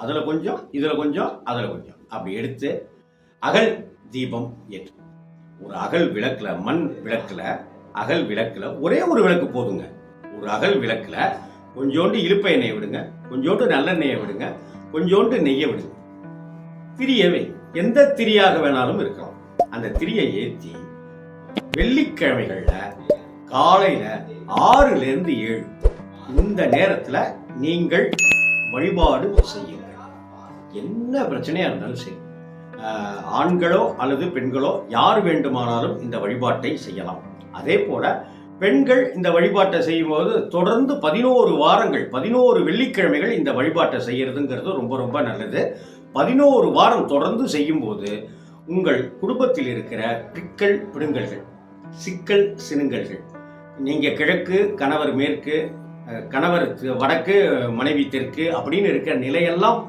அதில் கொஞ்சம் இதில் கொஞ்சம் அதில் கொஞ்சம் அப்படி எடுத்து அகல் தீபம் ஏற்று ஒரு அகல் விளக்கில் மண் விளக்கில் அகல் விளக்கில் ஒரே ஒரு விளக்கு போதுங்க. ஒரு அகல் விளக்கில் கொஞ்சோண்டு இலுப்ப எண்ணெயை விடுங்க, கொஞ்சோண்டு நல்லெண்ணெயை விடுங்க, கொஞ்சோண்டு நெய்யை விடுங்க. திரியவை எந்த திரியாக வேணாலும் இருக்கலாம். அந்த திரியை ஏற்றி வெள்ளிக்கிழமைகள்ல காலையில 6லிருந்து 7 இந்த நேரத்துல நீங்கள் வழிபாடு செய்யுங்கள். என்ன பிரச்சனையா இருந்தாலும் சரி, ஆண்களோ அல்லது பெண்களோ யார் வேண்டுமானாலும் இந்த வழிபாட்டை செய்யலாம். அதே போல பெண்கள் இந்த வழிபாட்டை செய்யும்போது தொடர்ந்து 11 வாரங்கள் 11 வெள்ளிக்கிழமைகள் இந்த வழிபாட்டை செய்யறதுங்கிறது ரொம்ப ரொம்ப நல்லது. 11 வாரம் தொடர்ந்து செய்யும்போது உங்கள் குடும்பத்தில் இருக்கிற பிக்கல் பிடுங்கல்கள், சிக்கல் சினுங்கல்கள், நீங்க கிழக்கு கணவர் மேற்கு, கணவர் வடக்கு மனைவி தெற்கு அப்படின்னு இருக்கிற நிலையெல்லாம்